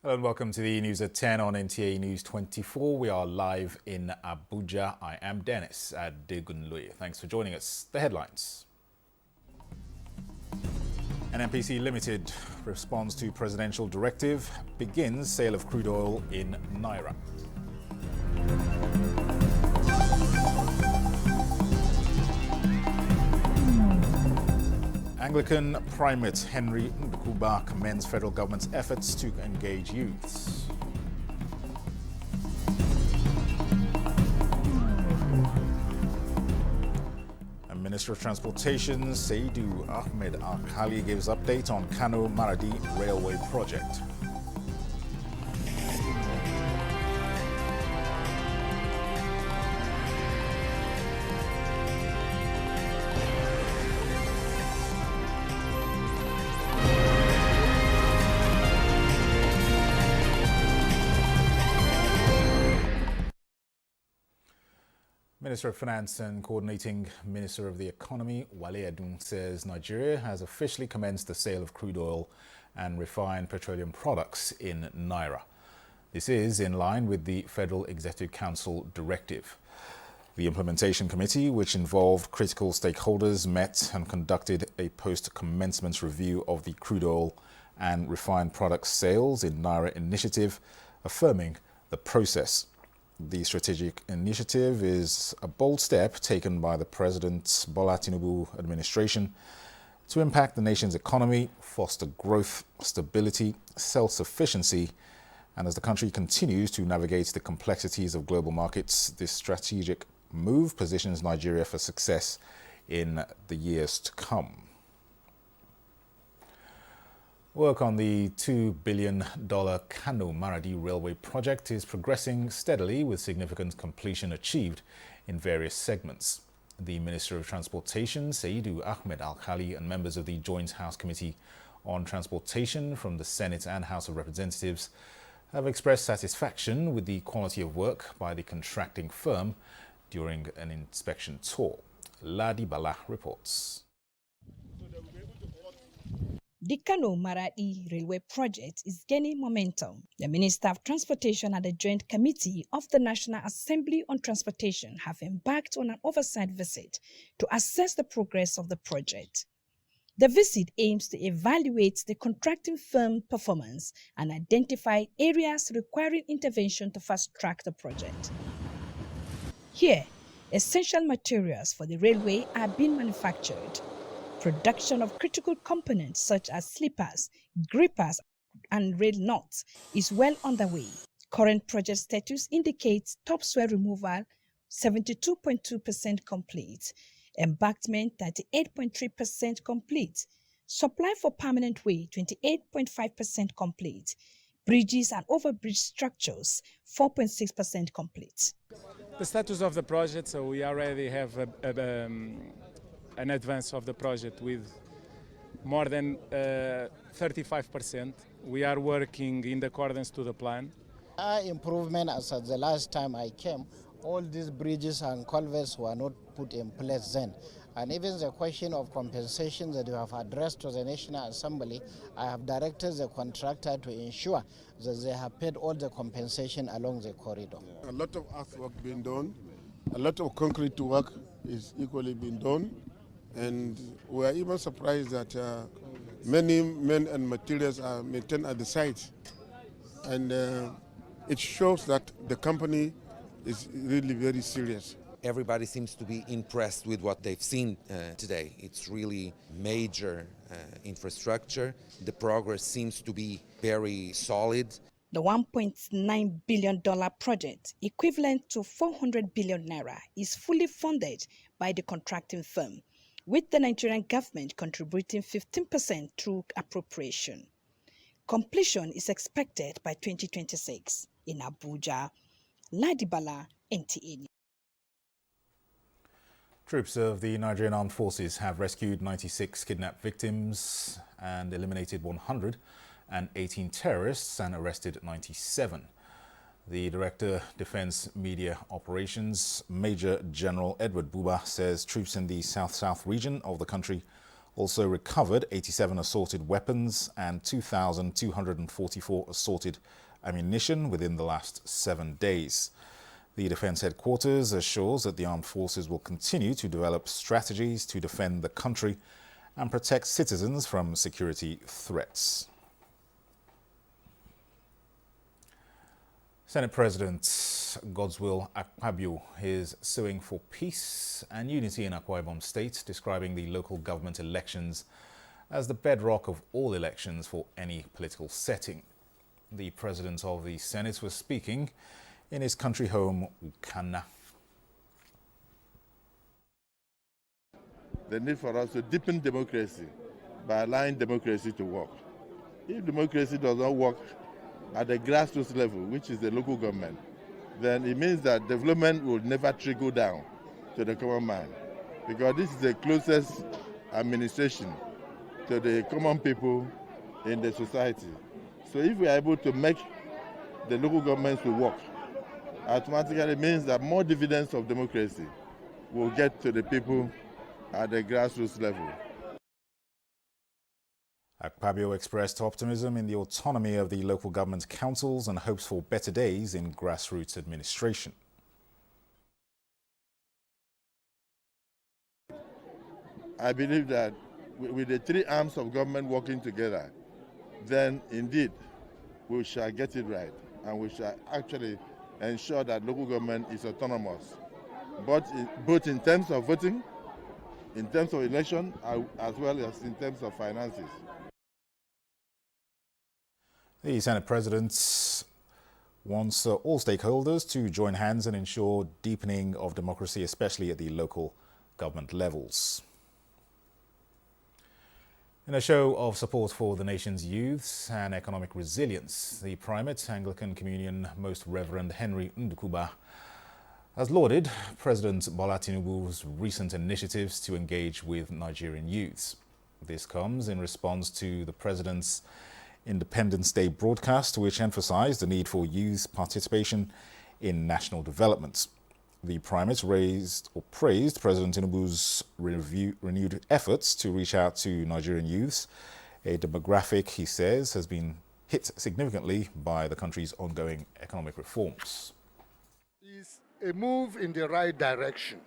Hello and welcome to the news at 10 on NTA News 24. We are live in Abuja. I am Dennis Adegunloye. Thanks for joining us. The headlines. NNPC Limited responds to presidential directive, begins sale of crude oil in Naira. Anglican Primate Henry Ndukuba commends federal government's efforts to engage youths. And Minister of Transportation Saidu Ahmed Al-Khali gives update on Kano Maradi Railway project. Minister of Finance and Coordinating Minister of the Economy, Wale Edun, says Nigeria has officially commenced the sale of crude oil and refined petroleum products in Naira. This is in line with the Federal Executive Council directive. The Implementation Committee, which involved critical stakeholders, met and conducted a post-commencement review of the crude oil and refined products sales in Naira initiative, affirming the process. The strategic initiative is a bold step taken by the President Bola Tinubu administration to impact the nation's economy, foster growth, stability, self-sufficiency, and as the country continues to navigate the complexities of global markets, this strategic move positions Nigeria for success in the years to come. Work on the $2 billion Kano Maradi Railway project is progressing steadily with significant completion achieved in various segments. The Minister of Transportation, Saidu Ahmed Al-Khali, and members of the Joint House Committee on Transportation from the Senate and House of Representatives have expressed satisfaction with the quality of work by the contracting firm during an inspection tour. Ladi Bala reports. The Kano Maradi Railway project is gaining momentum. The Minister of Transportation and the Joint Committee of the National Assembly on Transportation have embarked on an oversight visit to assess the progress of the project. The visit aims to evaluate the contracting firm performance and identify areas requiring intervention to fast-track the project. Here, essential materials for the railway are being manufactured. Production of critical components such as sleepers, grippers, and rail nuts is well underway. Current project status indicates topsoil removal 72.2% complete, embankment 38.3% complete, supply for permanent way 28.5% complete, bridges and overbridge structures 4.6% complete. The status of the project, so we already have an advance of the project with more than 35%. We are working in accordance to the plan. Improvement as at the last time I came, all these bridges and culverts were not put in place then. And even the question of compensation that you have addressed to the National Assembly, I have directed the contractor to ensure that they have paid all the compensation along the corridor. A lot of earthwork being done, a lot of concrete work is equally being done. And we are even surprised that many men and materials are maintained at the site. And it shows that the company is really very serious. Everybody seems to be impressed with what they've seen today. It's really major infrastructure. The progress seems to be very solid. The $1.9 billion project, equivalent to 400 billion naira, is fully funded by the contracting firm, with the Nigerian government contributing 15% through appropriation. Completion is expected by 2026 in Abuja. Ladibala, NTA. Troops of the Nigerian Armed Forces have rescued 96 kidnapped victims and eliminated 118 terrorists and arrested 97. The Director, Defense Media Operations, Major General Edward Buba, says troops in the South-South region of the country also recovered 87 assorted weapons and 2,244 assorted ammunition within the last 7 days. The Defence Headquarters assures that the armed forces will continue to develop strategies to defend the country and protect citizens from security threats. Senate President Godswill Akpabio is suing for peace and unity in Akwa Ibom State, describing the local government elections as the bedrock of all elections for any political setting. The President of the Senate was speaking in his country home, Ukana. The need for us to deepen democracy by allowing democracy to work. If democracy does not work at the grassroots level, which is the local government, then it means that development will never trickle down to the common man, because this is the closest administration to the common people in the society. So if we are able to make the local governments to work, automatically means that more dividends of democracy will get to the people at the grassroots level. Akpabio expressed optimism in the autonomy of the local government councils and hopes for better days in grassroots administration. I believe that with the three arms of government working together, then indeed we shall get it right, and we shall actually ensure that local government is autonomous, both in terms of voting, in terms of election, as well as in terms of finances. The Senate President wants all stakeholders to join hands and ensure deepening of democracy, especially at the local government levels. In a show of support for the nation's youths and economic resilience, the Primate Anglican Communion Most Reverend Henry Ndukuba has lauded President Bola Tinubu's recent initiatives to engage with Nigerian youths. This comes in response to the President's Independence Day broadcast, which emphasized the need for youth participation in national development. The Primate praised President Tinubu's renewed efforts to reach out to Nigerian youths, a demographic, he says, has been hit significantly by the country's ongoing economic reforms. It's a move in the right direction.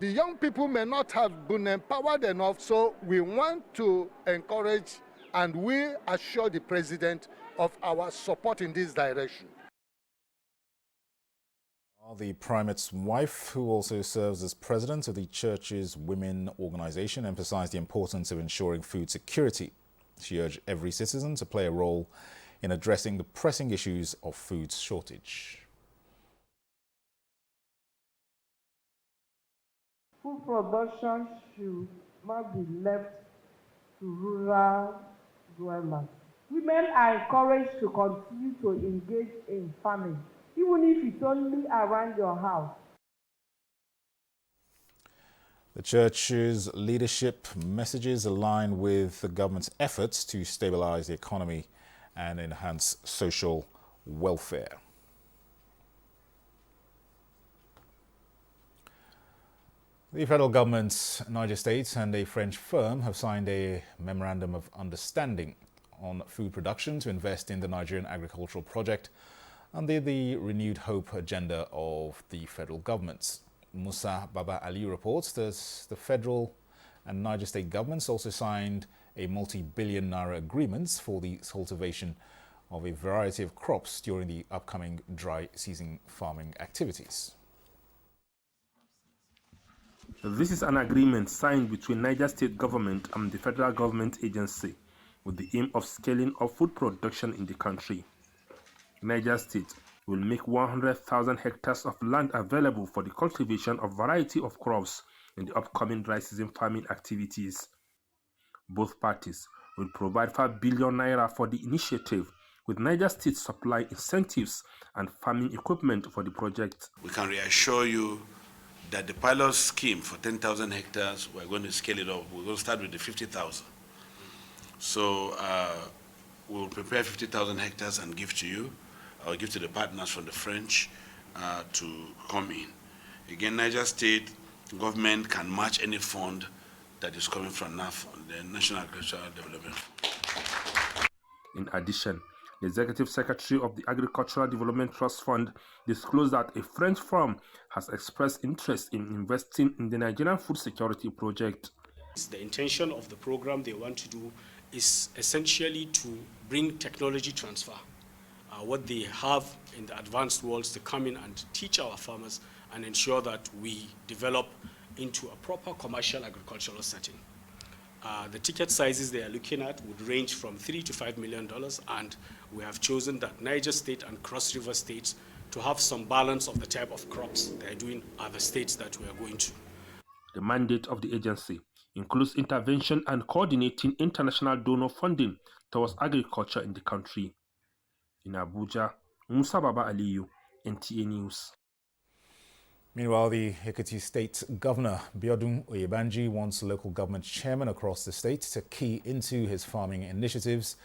The young people may not have been empowered enough, so we want to encourage and we assure the President of our support in this direction. The Primate's wife, who also serves as president of the church's women organization, emphasized the importance of ensuring food security. She urged every citizen to play a role in addressing the pressing issues of food shortage. Food production should not be left to rural dwellers. Women are encouraged to continue to engage in farming, even if it's only around your house. The church's leadership messages align with the government's efforts to stabilize the economy and enhance social welfare. The federal government, Niger State and a French firm have signed a memorandum of understanding on food production to invest in the Nigerian agricultural project under the renewed hope agenda of the federal government. Musa Baba Ali reports that the federal and Niger State governments also signed a multi-billion naira agreements for the cultivation of a variety of crops during the upcoming dry season farming activities. This is an agreement signed between Niger State government and the federal government agency with the aim of scaling up food production in the country. Niger State will make 100,000 hectares of land available for the cultivation of variety of crops in the upcoming dry season farming activities. Both parties will provide 5 billion naira for the initiative, with Niger State supplying incentives and farming equipment for the project. We can reassure you that the pilot scheme for 10,000 hectares, we're going to scale it up. We're going to start with the 50,000. So we'll prepare 50,000 hectares and give to you. I'll give to the partners from the French to come in. Again, Niger State government can match any fund that is coming from NAF, the National Agricultural Development Fund. In addition, the Executive Secretary of the Agricultural Development Trust Fund disclosed that a French firm has expressed interest in investing in the Nigerian food security project. The intention of the program they want to do is essentially to bring technology transfer, what they have in the advanced worlds, to come in and teach our farmers and ensure that we develop into a proper commercial agricultural setting. The ticket sizes they are looking at would range from $3 to $5 million, and we have chosen that Niger State and Cross River states, to have some balance of the type of crops they are doing, are the states that we are going to. The mandate of the agency includes intervention and coordinating international donor funding towards agriculture in the country. In Abuja, Musa Baba Aliyu, NTA News. Meanwhile, the Ekiti State Governor Biodun Oyebanji wants local government chairmen across the state to key into his farming initiatives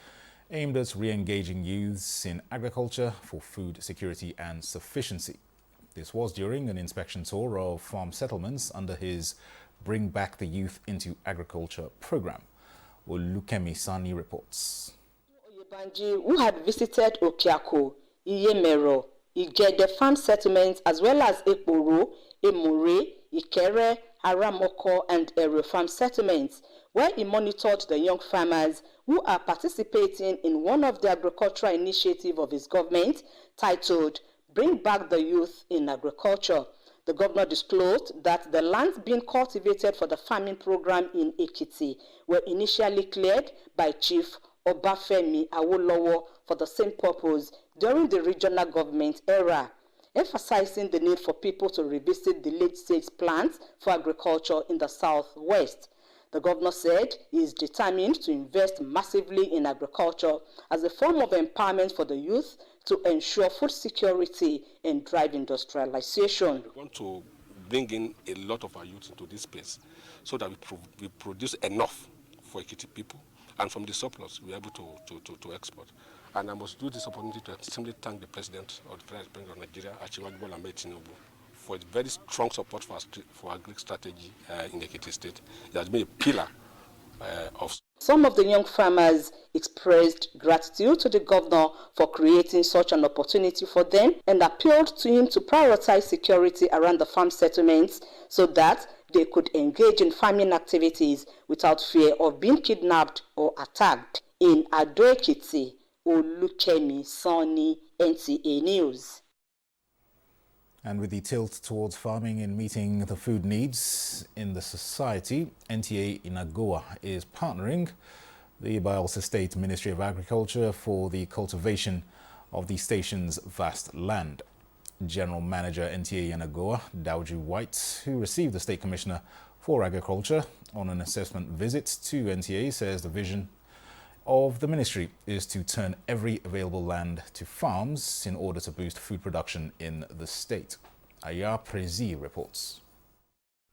aimed at re-engaging youths in agriculture for food security and sufficiency. This was during an inspection tour of farm settlements under his Bring Back the Youth into Agriculture program. Olukemi Sani reports. Oyebanji, who had visited Okiako, Iyemero, Igede farm settlements as well as Ekporo, Emure, Ikere, Aramoko and Ero farm settlements, where he monitored the young farmers who are participating in one of the agricultural initiatives of his government titled Bring Back the Youth in Agriculture. The governor disclosed that the lands being cultivated for the farming program in Ekiti were initially cleared by Chief Obafemi Awolowo for the same purpose during the regional government era, emphasizing the need for people to revisit the late-stage plans for agriculture in the southwest. The governor said he is determined to invest massively in agriculture as a form of empowerment for the youth to ensure food security and drive industrialization. We want to bring in a lot of our youth into this space so that we produce enough for Ekiti people, and from the surplus we are able to export. And I must do this opportunity to simply thank the President of the Federal Republic of Nigeria, Asiwaju Bola Ahmed Tinubu, for its very strong support for our Greek strategy in Ekiti State. It has been a pillar of. Some of the young farmers expressed gratitude to the governor for creating such an opportunity for them and appealed to him to prioritize security around the farm settlements so that they could engage in farming activities without fear of being kidnapped or attacked. In Ado-Ekiti, Olukemi Sani, NTA News. And with the tilt towards farming in meeting the food needs in the society, NTA Inagoa is partnering the Bayelsa State Ministry of Agriculture for the cultivation of the station's vast land. General Manager NTA Inagoa, Dauji White, who received the State Commissioner for Agriculture on an assessment visit to NTA, says the vision of the ministry is to turn every available land to farms in order to boost food production in the state. Aya Prezi reports.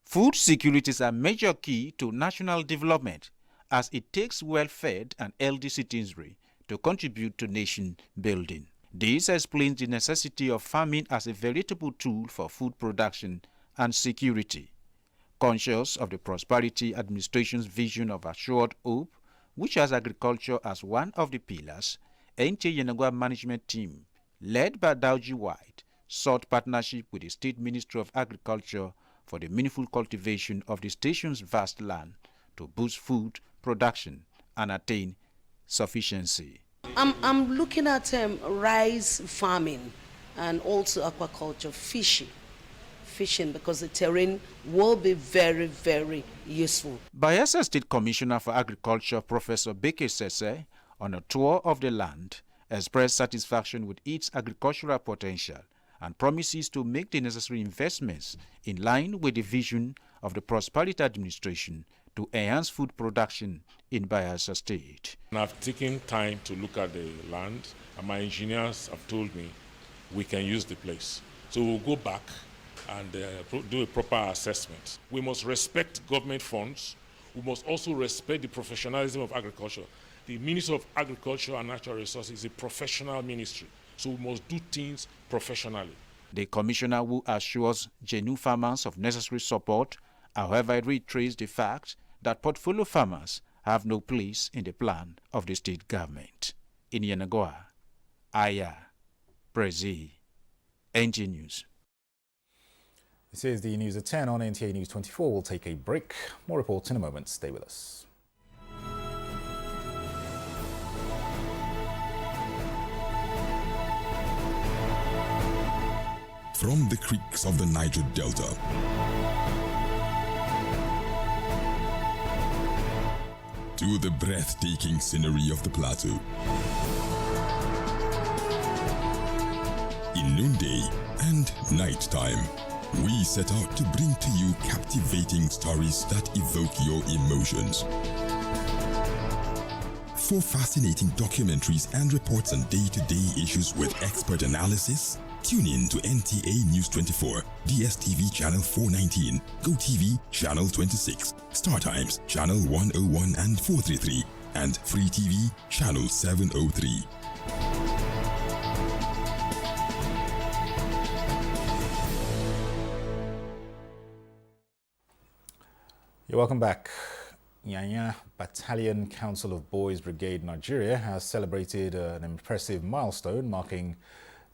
Food security is a major key to national development as it takes well-fed and healthy citizenry to contribute to nation building. This explains the necessity of farming as a veritable tool for food production and security. Conscious of the Prosperity Administration's vision of assured hope, which has agriculture as one of the pillars, NTA Yenagoa management team, led by Dauji White, sought partnership with the State Ministry of Agriculture for the meaningful cultivation of the station's vast land to boost food production and attain sufficiency. I'm looking at rice farming and also aquaculture, fishing because the terrain will be very, very useful. Bayelsa State Commissioner for Agriculture, Professor Beke Sese, on a tour of the land, expressed satisfaction with its agricultural potential and promises to make the necessary investments in line with the vision of the Prosperity Administration to enhance food production in Bayelsa State. I've taken time to look at the land, and my engineers have told me we can use the place. So we'll go back and do a proper assessment. We must respect government funds. We must also respect the professionalism of agriculture. The Ministry of Agriculture and Natural Resources is a professional ministry, so we must do things professionally. The commissioner, who assures genuine farmers of necessary support, however, reiterates the fact that portfolio farmers have no place in the plan of the state government. In Yenagoa, Aya, Brazil, NG News. This is the news at 10 on NTA News 24. We'll take a break. More reports in a moment. Stay with us. From the creeks of the Niger Delta to the breathtaking scenery of the plateau, in noonday and nighttime, we set out to bring to you captivating stories that evoke your emotions. For fascinating documentaries and reports on day-to-day issues with expert analysis, tune in to NTA News 24, DSTV Channel 419, GoTV Channel 26, StarTimes Channel 101 and 433, and Free TV Channel 703. You're welcome back. Nyanya Battalion Council of Boys Brigade Nigeria has celebrated an impressive milestone marking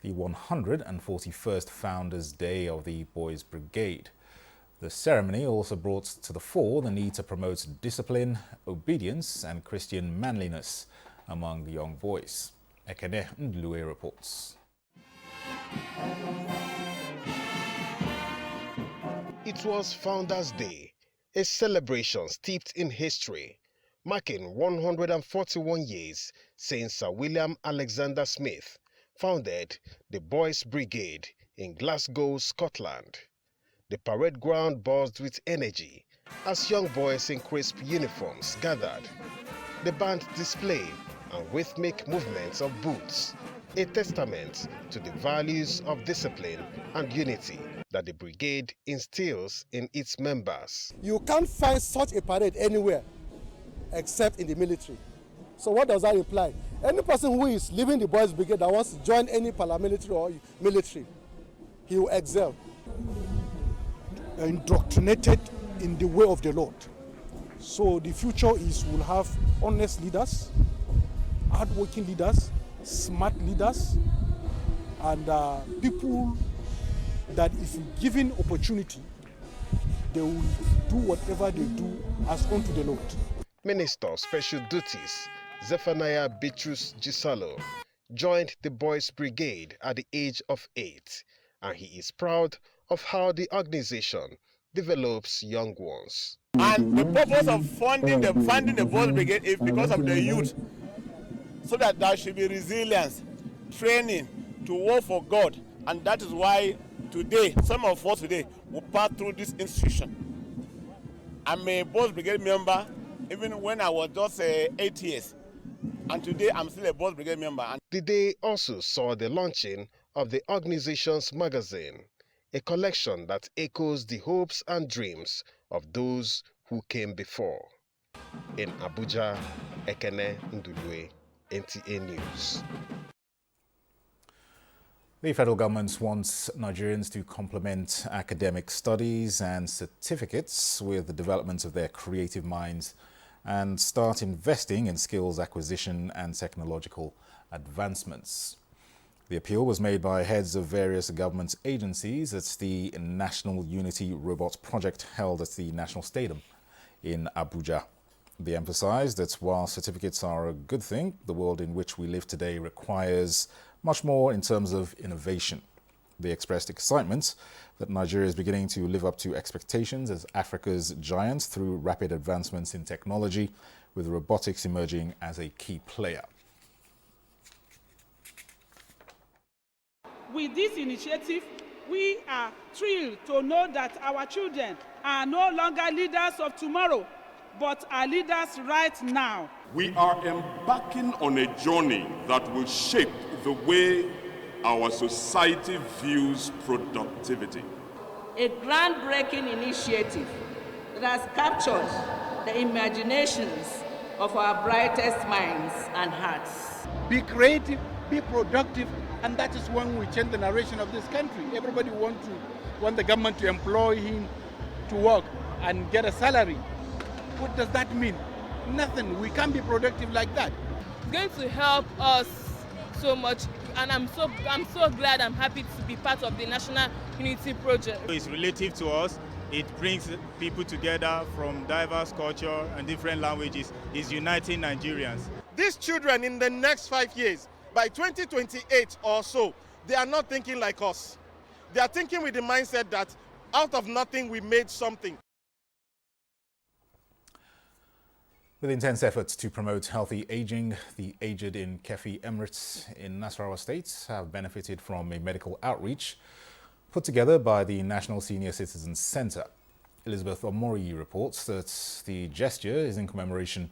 the 141st Founders' Day of the Boys Brigade. The ceremony also brought to the fore the need to promote discipline, obedience and Christian manliness among the young boys. Ekene Ndlue reports. It was Founders' Day, a celebration steeped in history, marking 141 years since Sir William Alexander Smith founded the Boys Brigade in Glasgow, Scotland. The parade ground buzzed with energy as young boys in crisp uniforms gathered. The band displayed and rhythmic movements of boots, a testament to the values of discipline and unity that the brigade instills in its members. You can't find such a parade anywhere except in the military. So what does that imply? Any person who is leaving the Boys Brigade that wants to join any paramilitary or military, he will excel. Indoctrinated in the way of the Lord. So the future is we'll have honest leaders, hardworking leaders, smart leaders, and people that if given opportunity, they will do whatever they do as unto the Lord. Minister of Special Duties Zephaniah Bitrus Gisalo joined the Boys Brigade at the age of 8, and he is proud of how the organization develops young ones. And the purpose of funding the Boys Brigade is because of the youth, so that there should be resilience, training to work for God, and that is why today, some of us today will pass through this institution. I'm a Boys Brigade member even when I was just 8 years. And today I'm still a Boys Brigade member. The day also saw the launching of the organization's magazine, a collection that echoes the hopes and dreams of those who came before. In Abuja, Ekene Ndulue, NTA News. The federal government wants Nigerians to complement academic studies and certificates with the development of their creative minds and start investing in skills acquisition and technological advancements. The appeal was made by heads of various government agencies at the National Unity Robots Project held at the National Stadium in Abuja. They emphasized that while certificates are a good thing, the world in which we live today requires much more in terms of innovation. They expressed excitement that Nigeria is beginning to live up to expectations as Africa's giant through rapid advancements in technology, with robotics emerging as a key player. With this initiative, we are thrilled to know that our children are no longer leaders of tomorrow, but are leaders right now. We are embarking on a journey that will shape the way our society views productivity. A groundbreaking initiative that has captured the imaginations of our brightest minds and hearts. Be creative, be productive, and that is when we change the narration of this country. Everybody want the government to employ him to work and get a salary. What does that mean? Nothing. We can't be productive like that. It's going to help us so much, and I'm so glad, I'm happy to be part of the National Unity Project. It's relative to us. It brings people together from diverse culture and different languages. It's uniting Nigerians. These children in the next 5 years, by 2028 or so, they are not thinking like us. They are thinking with the mindset that out of nothing we made something. With intense efforts to promote healthy aging, the aged in Kefi Emirates in Nasarawa State have benefited from a medical outreach put together by the National Senior Citizens Centre. Elizabeth Omori reports that the gesture is in commemoration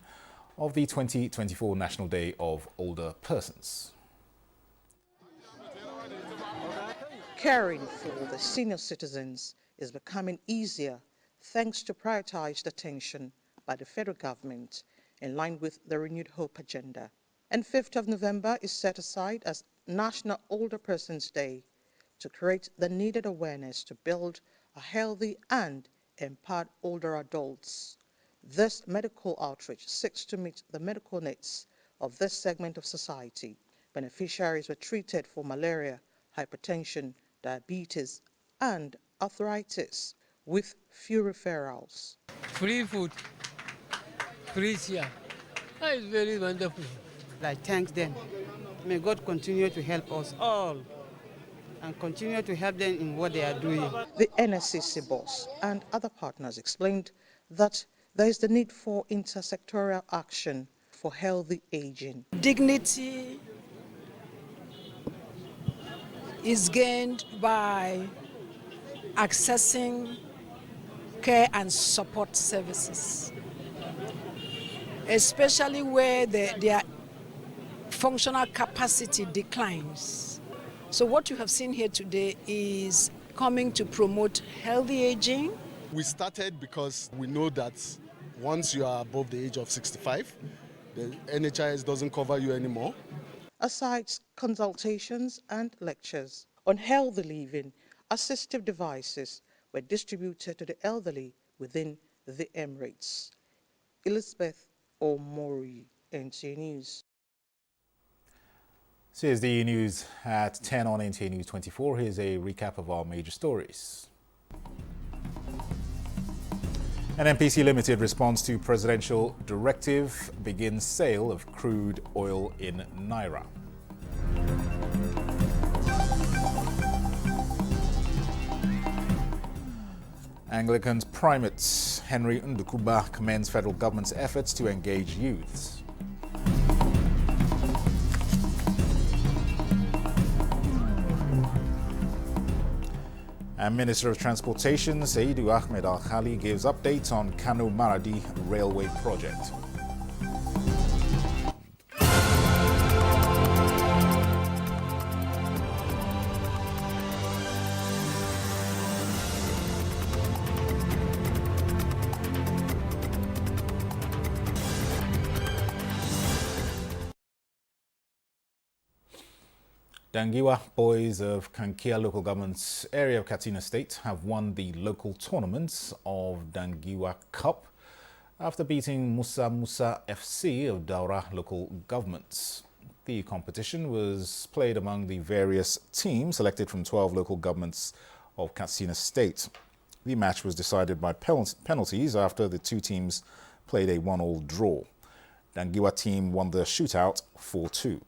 of the 2024 National Day of Older Persons. Caring for the senior citizens is becoming easier thanks to prioritized attention by the federal government in line with the Renewed Hope agenda. And 5th of November is set aside as National Older Persons Day to create the needed awareness to build a healthy and empowered older adults. This medical outreach seeks to meet the medical needs of this segment of society. Beneficiaries were treated for malaria, hypertension, diabetes, and arthritis with few referrals. Free food, free chair. That is very wonderful. I thank them. May God continue to help us all and continue to help them in what they are doing. The NSCC boss and other partners explained that there is the need for intersectoral action for healthy aging. Dignity is gained by accessing care and support services, especially where their functional capacity declines. So what you have seen here today is coming to promote healthy aging. We started because we know that once you are above the age of 65, the NHIS doesn't cover you anymore. Aside consultations and lectures on healthy living, assistive devices were distributed to the elderly within the Emirates. Elizabeth Omori, NTA News. Here's the news at 10 on NTA News 24. Here's a recap of our major stories. An NPC Limited response to presidential directive begins sale of crude oil in Naira. Anglican's primate Henry Ndukuba commends federal government's efforts to engage youths. And Minister of Transportation Saidu Ahmed Al-Khali gives updates on Kano Maradi Railway project. Dangiwa boys of Kankia local government's area of Katsina State have won the local tournament of Dangiwa Cup after beating Musa Musa FC of Daura local governments. The competition was played among the various teams selected from 12 local governments of Katsina State. The match was decided by penalties after the two teams played a 1-1 draw. Dangiwa team won the shootout 4-2.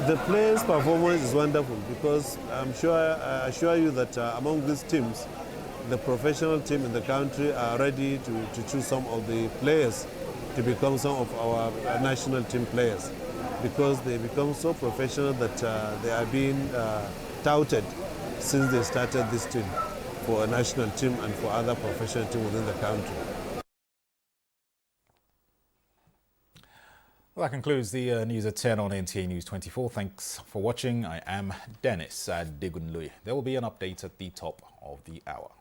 The players' performance is wonderful because I assure you that among these teams, the professional team in the country are ready to choose some of the players to become some of our national team players because they become so professional that they are being touted since they started this team for a national team and for other professional teams within the country. Well, that concludes the news at 10 on NTA News 24. Thanks for watching. I am Dennis Adegunloye. There will be an update at the top of the hour.